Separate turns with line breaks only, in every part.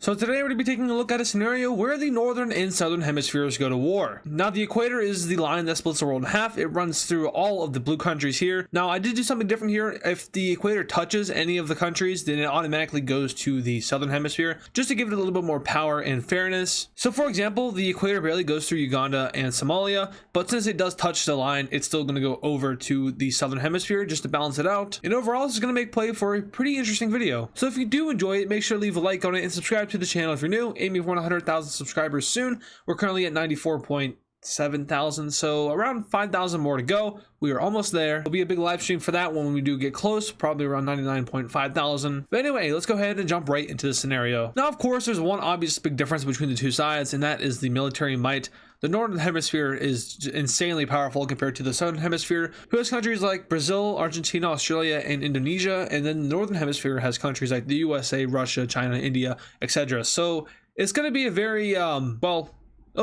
So today we're going to be taking a look at a scenario where the northern and southern hemispheres go to war. Now the equator is the line that splits the world in half. It runs through all of the blue countries here. Now I did do something different here. If the equator touches any of the countries, then it automatically goes to the southern hemisphere, just to give it a little bit more power and fairness. So for example, the equator barely goes through Uganda and Somalia, but since it does touch the line, it's still going to go over to the southern hemisphere just to balance it out. And overall, this is going to make play for a pretty interesting video. So if you do enjoy it, make sure to leave a like on it and subscribe to the channel if you're new. Aiming for 100,000 subscribers soon. We're currently at 94,700, so around 5,000 more to go. We are almost there. There'll be a big live stream for that when we do get close, probably around 99,500. But anyway, let's go ahead and jump right into the scenario. Now, of course, there's one obvious big difference between the two sides, and that is the military might. The northern hemisphere is insanely powerful compared to the southern hemisphere, who has countries like Brazil, Argentina, Australia, and Indonesia. And then the northern hemisphere has countries like the USA, Russia, China, India, etc. So it's going to be a very, it'll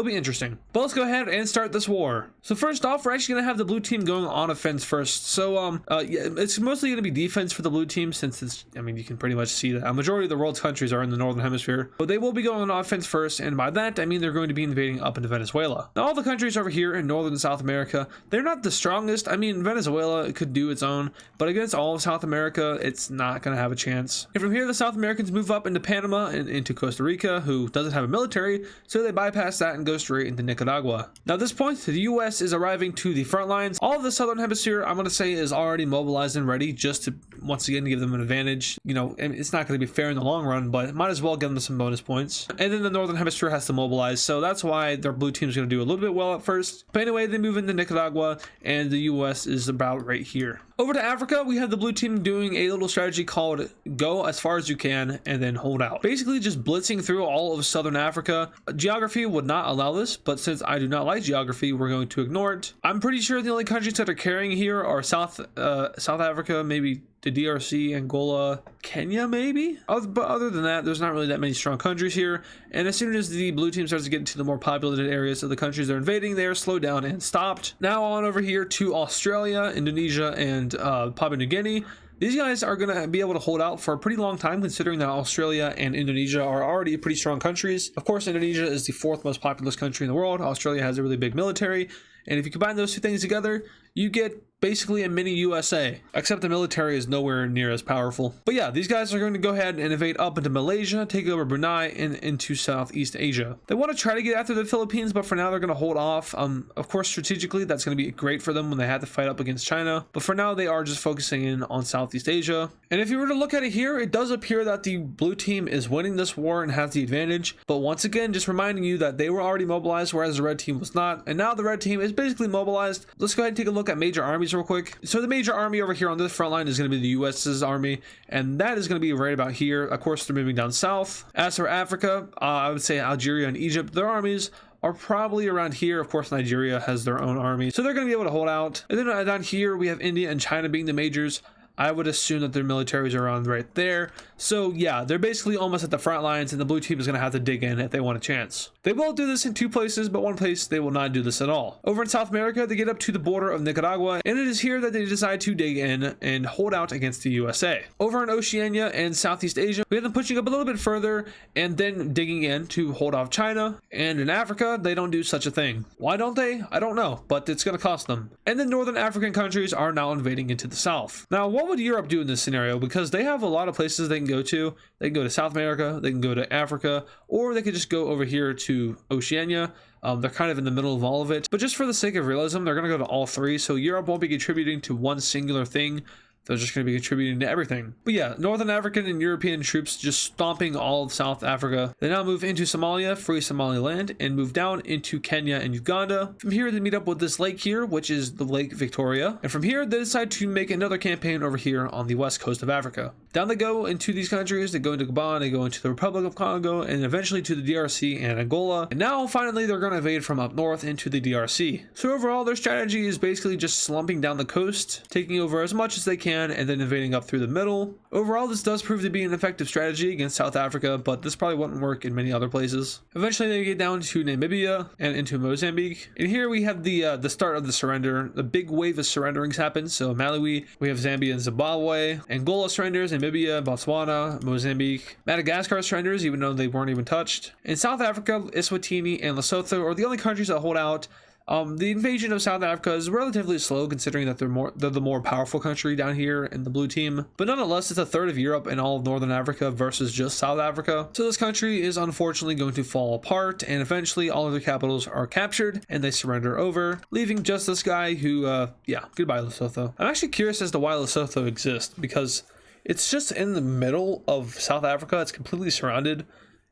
be interesting. But let's go ahead and start this war. So first off, we're actually going to have the blue team going on offense first. So yeah, it's mostly going to be defense for the blue team, since it's, I mean, you can pretty much see that a majority of the world's countries are in the northern hemisphere. But they will be going on offense first, and by that I mean they're going to be invading up into Venezuela. Now all the countries over here in northern and South America, they're not the strongest. I mean, Venezuela could do its own, but against all of South America, it's not going to have a chance. And from here, the South Americans move up into Panama and into Costa Rica, who doesn't have a military, so they bypass that and go straight into Nicaragua. Now at this point, the US is arriving to the front lines. All of the southern hemisphere, I'm going to say, is already mobilized and ready, just to once again give them an advantage. You know, and it's not going to be fair in the long run, but might as well give them some bonus points. And then the northern hemisphere has to mobilize, so that's why their blue team is going to do a little bit well at first. But anyway, they move into Nicaragua, and the US is about right here. Over to Africa, we have the blue team doing a little strategy called go as far as you can and then hold out. Basically just blitzing through all of southern Africa. Geography would not allow this, but since I do not like geography, we're going to ignore it. I'm pretty sure the only countries that are carrying here are South Africa, maybe the DRC, Angola, Kenya, maybe? But other than that, there's not really that many strong countries here. And as soon as the blue team starts to get into the more populated areas of the countries they're invading, they are slowed down and stopped. Now on over here to Australia, Indonesia, and Papua New Guinea. These guys are going to be able to hold out for a pretty long time, considering that Australia and Indonesia are already pretty strong countries. Of course, Indonesia is the fourth most populous country in the world. Australia has a really big military. And if you combine those two things together, you get basically a mini USA, except the military is nowhere near as powerful. But yeah, these guys are going to go ahead and invade up into Malaysia, take over Brunei, and into Southeast Asia. They want to try to get after the Philippines, but for now they're going to hold off. Of course, strategically, that's going to be great for them when they have to fight up against China. But for now, they are just focusing in on Southeast Asia. And if you were to look at it here, it does appear that the blue team is winning this war and has the advantage. But once again, just reminding you that they were already mobilized, whereas the red team was not. And now the red team is basically mobilized. Let's go ahead and take a look at major armies real quick. So the major army over here on this front line is going to be the US's army, and that is going to be right about here. Of course, they're moving down south. As for Africa, I would say Algeria and Egypt, their armies are probably around here. Of course, Nigeria has their own army, so they're going to be able to hold out. And then down here, we have India and China being the majors. I would assume that their militaries are around right there. So yeah, they're basically almost at the front lines, and the blue team is going to have to dig in if they want a chance. They will do this in two places, but one place they will not do this at all. Over in South America, they get up to the border of Nicaragua, and it is here that they decide to dig in and hold out against the USA. Over in Oceania and Southeast Asia, we have them pushing up a little bit further and then digging in to hold off China. And in Africa, they don't do such a thing. Why don't they? I don't know, but it's going to cost them. And the northern African countries are now invading into the south. Now, what would Europe do in this scenario? Because they have a lot of places they can go to. They can go to South America, they can go to Africa, or they could just go over here to Oceania. They're kind of in the middle of all of it. But just for the sake of realism, they're going to go to all three. So Europe won't be contributing to one singular thing. They're just going to be contributing to everything. But yeah, Northern African and European troops just stomping all of South Africa. They now move into Somalia, free Somaliland, and move down into Kenya and Uganda. From here, they meet up with this lake here, which is the Lake Victoria. And from here, they decide to make another campaign over here on the west coast of Africa. Down they go into these countries. They go into Gabon, they go into the Republic of Congo, and eventually to the DRC and Angola. And now, finally, they're going to invade from up north into the DRC. So overall, their strategy is basically just slumping down the coast, taking over as much as they can Japan and then invading up through the middle. Overall, this does prove to be an effective strategy against South Africa, but this probably wouldn't work in many other places. Eventually they get down to Namibia and into Mozambique, and here we have the start of the surrender. The big wave of surrenderings happens. So Malawi, we have Zambia and Zimbabwe, Angola surrenders, Namibia, Botswana, Mozambique, Madagascar surrenders even though they weren't even touched, and South Africa, Eswatini, and Lesotho are the only countries that hold out. The invasion of South Africa is relatively slow considering that they're the more powerful country down here in the blue team, but nonetheless it's a third of Europe and all of Northern Africa versus just South Africa. So this country is unfortunately going to fall apart, and eventually all of their capitals are captured and they surrender over, leaving just this guy who, yeah, goodbye Lesotho. I'm actually curious as to why Lesotho exists, because it's just in the middle of South Africa. It's completely surrounded.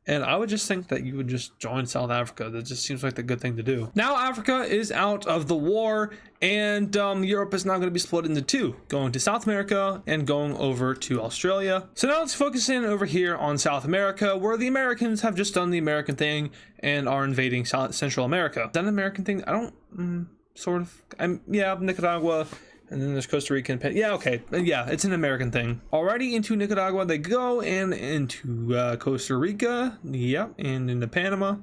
And I would just think that you would just join South Africa. That just seems like the good thing to do. Now Africa is out of the war, and Europe is now going to be split into two, going to South America and going over to Australia. So now let's focus in over here on South America, where the Americans have just done the American thing and are invading Central America. Is that an American thing? I don't, sort of. Yeah, Nicaragua. And then there's Costa Rica and yeah, okay. Yeah, it's an American thing. Alrighty, into Nicaragua they go, and into Costa Rica, yeah, and into Panama.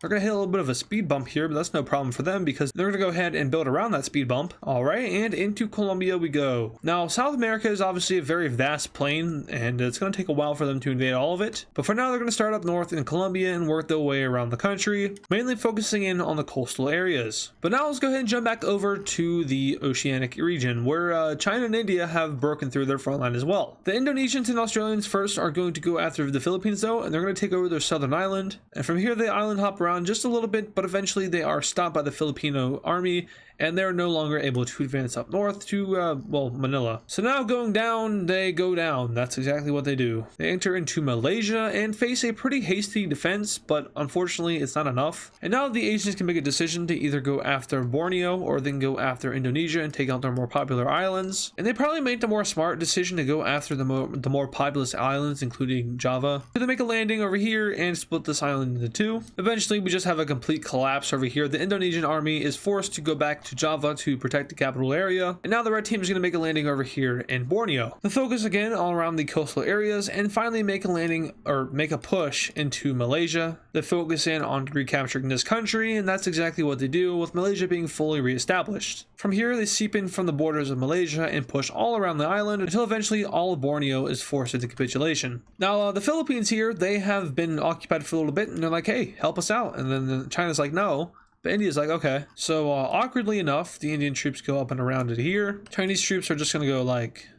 They're going to hit a little bit of a speed bump here, but that's no problem for them because they're going to go ahead and build around that speed bump. All right, and into Colombia we go. Now, South America is obviously a very vast plain, and it's going to take a while for them to invade all of it. But for now, they're going to start up north in Colombia and work their way around the country, mainly focusing in on the coastal areas. But now let's go ahead and jump back over to the oceanic region, where China and India have broken through their front line as well. The Indonesians and Australians first are going to go after the Philippines, though, and they're going to take over their southern island. And from here, the island hop around just a little bit, but eventually they are stopped by the Filipino army and they're no longer able to advance up north to, well, Manila. So now going down, they go down. That's exactly what they do. They enter into Malaysia and face a pretty hasty defense, but unfortunately it's not enough. And now the Asians can make a decision to either go after Borneo or then go after Indonesia and take out their more popular islands. And they probably made the more smart decision to go after the more populous islands, including Java. So they make a landing over here and split this island into two. Eventually we just have a complete collapse over here. The Indonesian army is forced to go back to Java to protect the capital area, and now the red team is going to make a landing over here in Borneo. The focus again all around the coastal areas, and finally make a landing or make a push into Malaysia. They focus in on recapturing this country, and that's exactly what they do, with Malaysia being fully reestablished. From here they seep in from the borders of Malaysia and push all around the island until eventually all of Borneo is forced into capitulation. Now the Philippines here, they have been occupied for a little bit, and they're like, hey, help us out, and then China's like, no. But India's like, okay. So awkwardly enough, the Indian troops go up and around it here. Chinese troops are just going to go like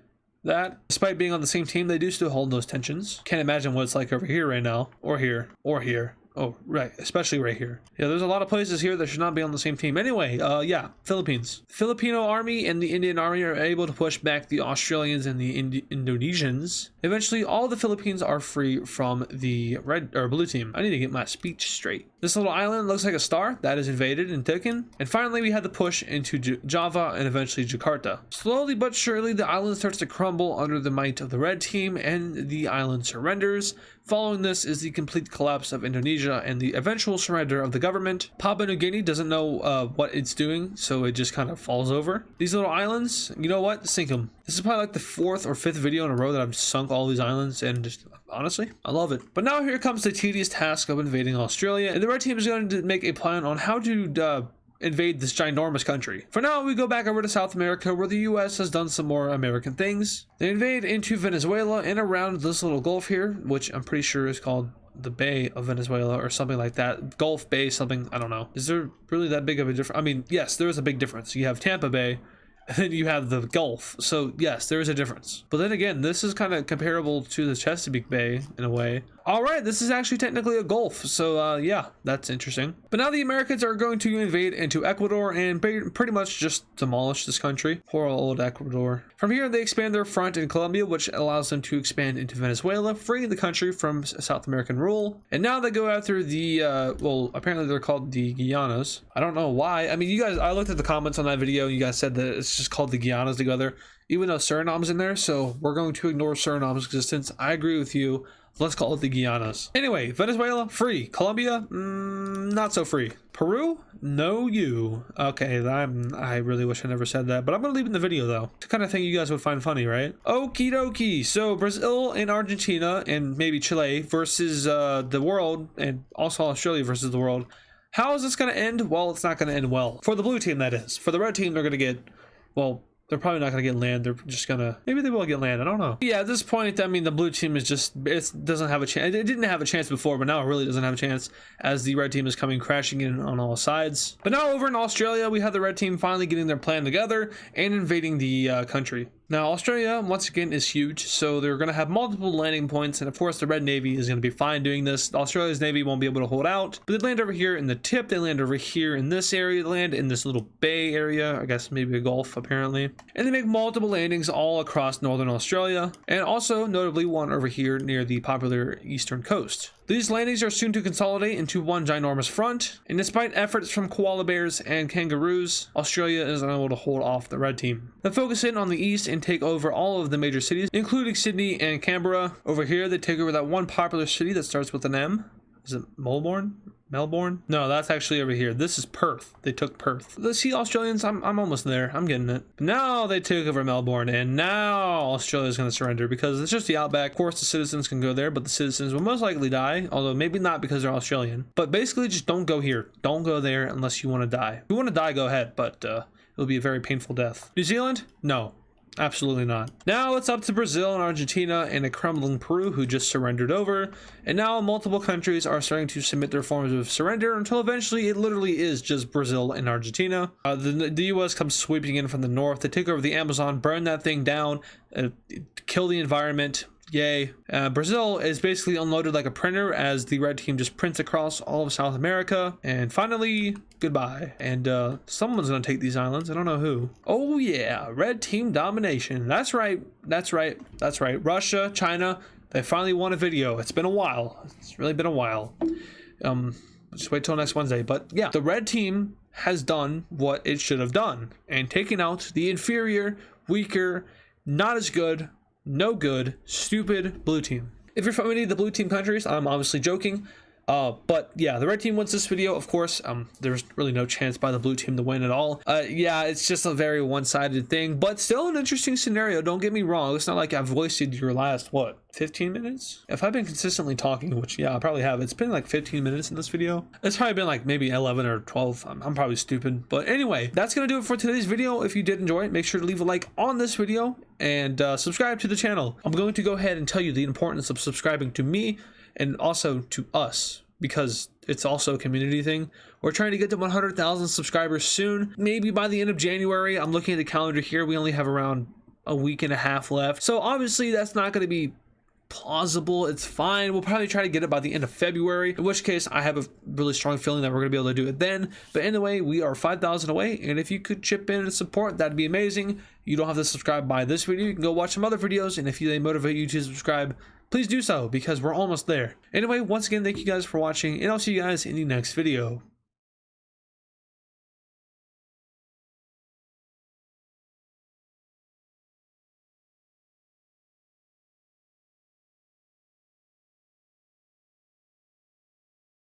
that. Despite being on the same team, they do still hold those tensions. Can't imagine what it's like over here right now. Or here. Or here. Oh, right. Especially right here. Yeah, there's a lot of places here that should not be on the same team. Anyway, yeah, Philippines. The Filipino army and the Indian army are able to push back the Australians and the Indonesians. Eventually, all the Philippines are free from the red or blue team. I need to get my speech straight. This little island looks like a star that is invaded and taken. And finally, we had the push into Java and eventually Jakarta. Slowly but surely, the island starts to crumble under the might of the red team and the island surrenders. Following this is the complete collapse of Indonesia and the eventual surrender of the government. Papua New Guinea doesn't know what it's doing, so it just kind of falls over. These little islands, you know what? Sink them. This is probably like the 4th or 5th video in a row that I've sunk all these islands, and just honestly, I love it. But now here comes the tedious task of invading Australia, and the red team is going to make a plan on how to invade this ginormous country. For now, we go back over to South America, where the US has done some more American things. They invade into Venezuela and around this little gulf here, which I'm pretty sure is called the Bay of Venezuela or something like that. Gulf Bay something, I don't know. Is there really that big of a difference? I mean, yes, there is a big difference. You have Tampa Bay, and then you have the Gulf. So yes, there is a difference. But then again, this is kind of comparable to the Chesapeake Bay in a way. All right, this is actually technically a gulf. So yeah, that's interesting. But now the Americans are going to invade into Ecuador and pretty much just demolish this country. Poor old Ecuador. From here, they expand their front in Colombia, which allows them to expand into Venezuela, freeing the country from South American rule. And now they go after the, well, apparently they're called the Guianas. I don't know why. I mean, you guys, I looked at the comments on that video. You guys said that it's just called the Guianas together, even though Suriname's in there. So we're going to ignore Suriname's existence. I agree with you. Let's call it the Guianas. Anyway, Venezuela, free. Colombia, not so free. Peru? No you. Okay, I really wish I never said that, but I'm gonna leave it in the video though. It's the kind of thing you guys would find funny, right? Okie dokie. So Brazil and Argentina and maybe Chile versus the world, and also Australia versus the world. How is this gonna end? Well, it's not gonna end well. For the blue team, that is. For the red team, they're gonna get, well, they're probably not going to get land. They're just going to... Maybe they will get land. I don't know. Yeah, at this point, I mean, the blue team is just... It doesn't have a chance. It didn't have a chance before, but now it really doesn't have a chance as the red team is coming crashing in on all sides. But now over in Australia, we have the red team finally getting their plan together and invading the country. Now, Australia, once again, is huge, so they're going to have multiple landing points, and of course, the Red Navy is going to be fine doing this. Australia's Navy won't be able to hold out, but they land over here in the tip, they land over here in this area, they land in this little bay area, I guess maybe a gulf, apparently. And they make multiple landings all across northern Australia, and also, notably, one over here near the popular eastern coast. These landings are soon to consolidate into one ginormous front, and despite efforts from koala bears and kangaroos, Australia is unable to hold off the red team. They focus in on the east and take over all of the major cities, including Sydney and Canberra. Over here, they take over that one popular city that starts with an M. Is it Melbourne? Melbourne? No, that's actually over here. This is Perth. They took Perth. Let's see, Australians, I'm almost there. I'm getting it. Now they took over Melbourne, and now Australia's going to surrender because it's just the outback. Of course, the citizens can go there, but the citizens will most likely die, although maybe not because they're Australian. But basically, just don't go here. Don't go there unless you want to die. If you want to die, go ahead, but it'll be a very painful death. New Zealand? No. Absolutely not. Now it's up to Brazil and Argentina and a crumbling Peru who just surrendered over. And now multiple countries are starting to submit their forms of surrender until eventually it literally is just Brazil and Argentina. The US comes sweeping in from the north. They take over the Amazon, burn that thing down, kill the environment. Yay. Brazil is basically unloaded like a printer as the red team just prints across all of South America. And finally, goodbye. And someone's going to take these islands. I don't know who. Oh yeah, red team domination. That's right. That's right. That's right. Russia, China, they finally won a video. It's been a while. It's really been a while. Just wait till next Wednesday. But yeah, the red team has done what it should have done and taken out the inferior, weaker, not as good, no good, stupid blue team. If you're from any of the blue team countries, I'm obviously joking. But yeah, the red team wins this video, of course. There's really no chance by the blue team to win at all. Yeah, it's just a very one-sided thing, but still an interesting scenario. Don't get me wrong. It's not like I've wasted your last, what, 15 minutes? If I've been consistently talking, which yeah, I probably have. It's been like 15 minutes in this video. It's probably been like maybe 11 or 12. I'm probably stupid. But anyway, that's going to do it for today's video. If you did enjoy it, make sure to leave a like on this video and subscribe to the channel. I'm going to go ahead and tell you the importance of subscribing to me and also to us, because it's also a community thing. We're trying to get to 100,000 subscribers soon, maybe by the end of January. I'm looking at the calendar here. We only have around a week and a half left. So obviously that's not going to be plausible. It's fine. We'll probably try to get it by the end of February, in which case I have a really strong feeling that we're going to be able to do it then. But anyway, we are 5,000 away, and if you could chip in and support, that'd be amazing. You don't have to subscribe by this video. You can go watch some other videos, and if they motivate you to subscribe, please do so, because we're almost there. Anyway, once again, thank you guys for watching, and I'll see you guys in the next video.